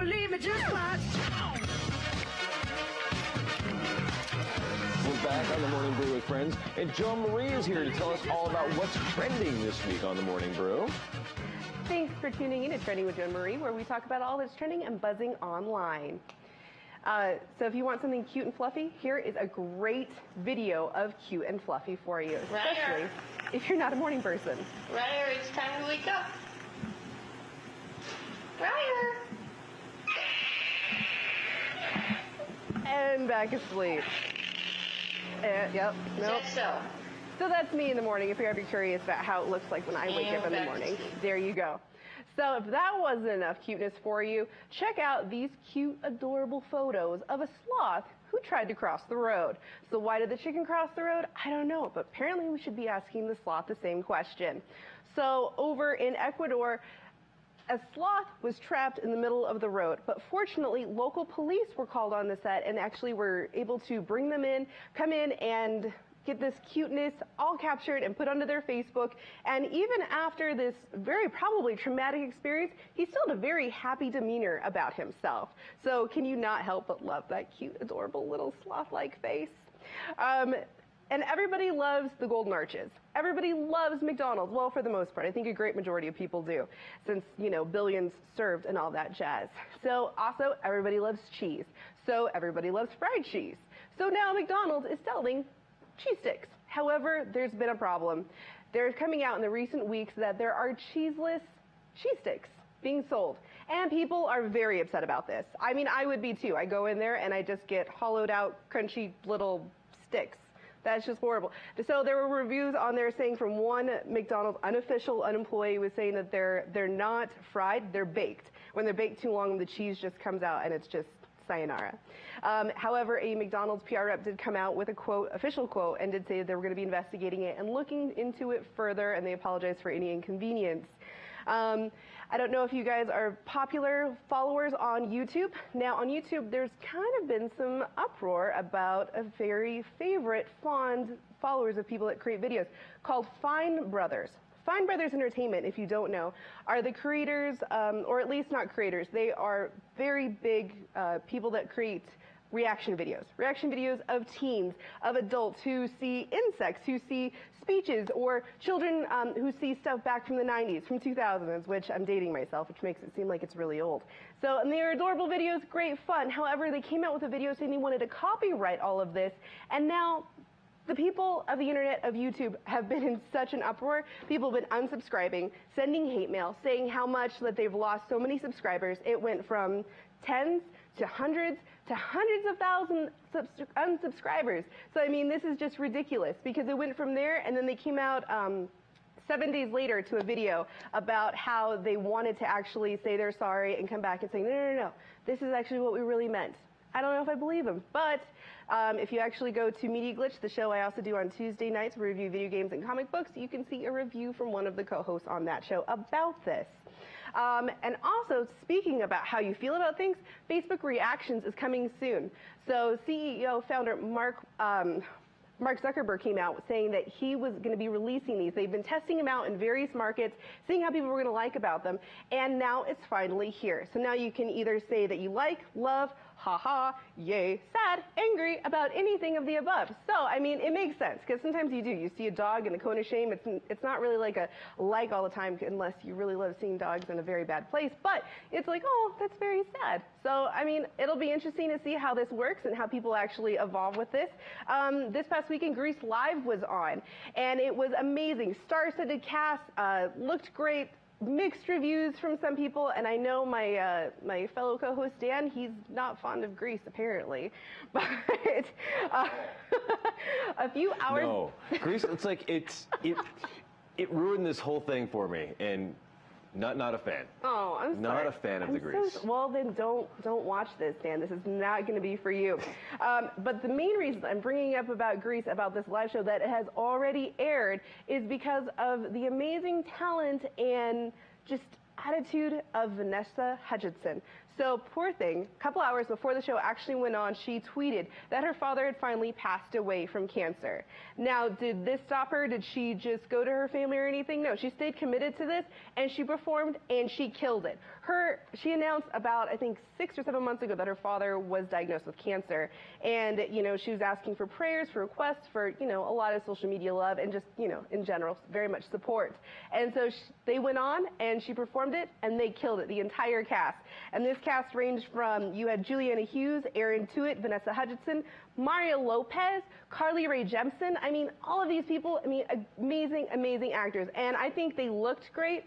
believe me, just watch. We're back on the Morning Brew with friends, and Joan Marie is here to tell us all about what's trending this week on the Morning Brew. Thanks for tuning in to Trending with Joan Marie, where we talk about all that's trending and buzzing online. So if you want something cute and fluffy, here is a great video of cute and fluffy for you, especially if you're not a morning person. Ryder, it's time to wake up. Ryder! And back asleep. Yep, nope. So that's me in the morning, if you're ever curious about how it looks like when I wake up in the morning. There you go. So if that wasn't enough cuteness for you, check out these cute, adorable photos of a sloth who tried to cross the road. So why did the chicken cross the road? I don't know, but apparently we should be asking the sloth the same question. So over in Ecuador, a sloth was trapped in the middle of the road, but fortunately local police were called on the set and actually were able to bring them in, come in and get this cuteness all captured and put onto their Facebook. And even after this very probably traumatic experience, he still had a very happy demeanor about himself. So can you not help but love that cute, adorable little sloth-like face? And everybody loves the Golden Arches. Everybody loves McDonald's. Well, for the most part, I think a great majority of people do, since, you know, billions served and all that jazz. So also, everybody loves cheese. So everybody loves fried cheese. So now McDonald's is selling cheese sticks. However, there's been a problem. They're coming out in the recent weeks that there are cheeseless cheese sticks being sold. And people are very upset about this. I mean, I would be too. I go in there and I just get hollowed out, crunchy little sticks. That's just horrible. So there were reviews on there saying from one McDonald's unofficial employee was saying that they're not fried, they're baked. When they're baked too long, the cheese just comes out and it's just sayonara. However, a McDonald's PR rep did come out with a quote, official quote, and did say that they were going to be investigating it and looking into it further, and they apologized for any inconvenience. I don't know if you guys are popular followers on YouTube. Now on YouTube, there's kind of been some uproar about a very favorite, fond followers of people that create videos called Fine Brothers. Fine Brothers Entertainment, if you don't know, are the creators, or at least not creators, they are very big people that create reaction videos of teens, of adults who see insects, who see speeches, or children who see stuff back from the 90s, from 2000s, which I'm dating myself, which makes it seem like it's really old. So, and they are adorable videos, great fun. However, they came out with a video saying they wanted to copyright all of this, and now the people of the internet, of YouTube, have been in such an uproar. People have been unsubscribing, sending hate mail, saying how much that they've lost so many subscribers. It went from tens to hundreds of thousands of unsubscribers. So, I mean, this is just ridiculous because it went from there and then they came out 7 days later to a video about how they wanted to actually say they're sorry and come back and say, no, this is actually what we really meant. I don't know if I believe them, but if you actually go to Media Glitch, the show I also do on Tuesday nights, where we review video games and comic books, you can see a review from one of the co-hosts on that show about this. And also, speaking about how you feel about things, Facebook Reactions is coming soon. So CEO, founder Mark Zuckerberg came out saying that he was going to be releasing these. They've been testing them out in various markets, seeing how people were going to like about them, and now it's finally here. So now you can either say that you like, love, haha, yay, sad, angry about anything of the above. So, I mean, it makes sense, because sometimes you do. You see a dog in a cone of shame. It's not really like a like all the time, unless you really love seeing dogs in a very bad place, but it's like, oh, that's very sad. So, I mean, it'll be interesting to see how this works and how people actually evolve with this. This past weekend, Grease Live was on, and it was amazing. Star-studded cast, looked great. Mixed reviews from some people, and I know my my fellow co-host Dan, he's not fond of Grease apparently, but a few hours. No, Grease. It's like it ruined this whole thing for me, and not a fan. Oh, I'm sorry. Not a fan of the Grease. Well, then don't watch this, Dan. This is not going to be for you. But the main reason I'm bringing up about Grease, about this live show that has already aired, is because of the amazing talent and just attitude of Vanessa Hudgenson. So poor thing, a couple hours before the show actually went on, she tweeted that her father had finally passed away from cancer. Now, did this stop her? Did she just go to her family or anything? No, she stayed committed to this, and she performed, and she killed it. She announced about, I think, 6 or 7 months ago that her father was diagnosed with cancer, and, you know, she was asking for prayers, for requests, for, you know, a lot of social media love, and just, you know, in general, very much support. And so they went on, and she performed it, and they killed it, the entire cast. And this cast ranged from, you had Juliana Hughes, Aaron Tuitt, Vanessa Hudgenson, Mario Lopez, Carly Rae Jepsen. I mean, all of these people, I mean, amazing, amazing actors. And I think they looked great.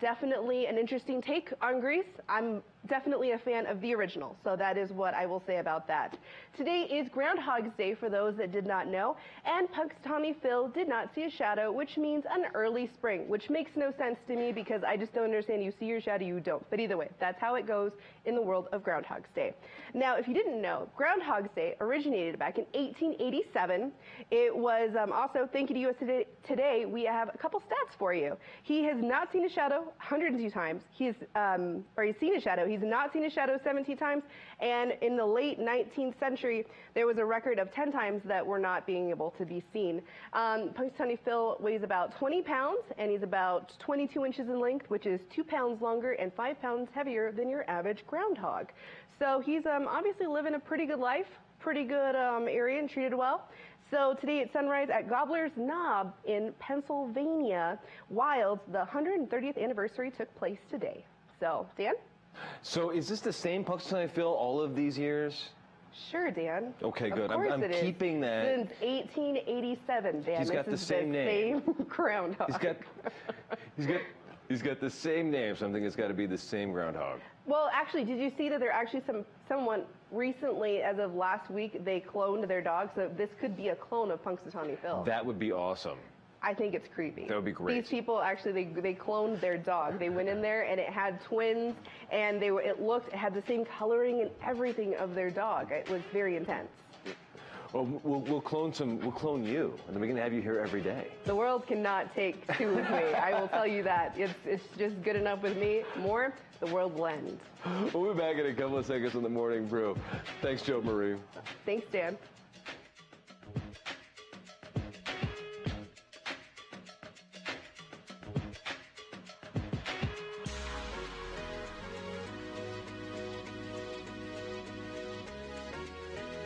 Definitely an interesting take on Grease. I'm definitely a fan of the original, so that is what I will say about that. Today is Groundhog's Day for those that did not know, and Punxsutawney Phil did not see a shadow, which means an early spring, which makes no sense to me because I just don't understand. You see your shadow, you don't. But either way, that's how it goes in the world of Groundhog's Day. Now, if you didn't know, Groundhog's Day originated back in 1887. It was also, thank you to USA Today, we have a couple stats for you. He has not seen a shadow 102 times. He's seen a shadow. He's not seen a shadow 17 times. And in the late 19th century, there was a record of 10 times that were not being able to be seen. Punxsutawney Phil weighs about 20 pounds, and he's about 22 inches in length, which is 2 pounds longer and 5 pounds heavier than your average groundhog. So he's obviously living a pretty good life, pretty good area, and treated well. So today at sunrise at Gobbler's Knob in Pennsylvania Wilds, the 130th anniversary took place today. So, Dan? So is this the same Punxsutawney Phil all of these years? Sure, Dan. Okay, good. Of course I'm keeping that. Since 1887, Dan. He's got the same name. Same groundhog. He's got the same name, so I'm thinking it's got to be the same groundhog. Well, actually, did you see that there actually someone recently, as of last week, they cloned their dog, so this could be a clone of Punxsutawney Phil. That would be awesome. I think it's creepy. That would be great. These people actually, they cloned their dog. They went in there and it had twins, and it had the same coloring and everything of their dog. It was very intense. Well, we'll clone you, and then we can have you here every day. The world cannot take two of me. I will tell you that. It's just good enough with me. More, the world will end. We'll be back in a couple of seconds on the Morning Brew. Thanks, Joe Marie. Thanks, Dan.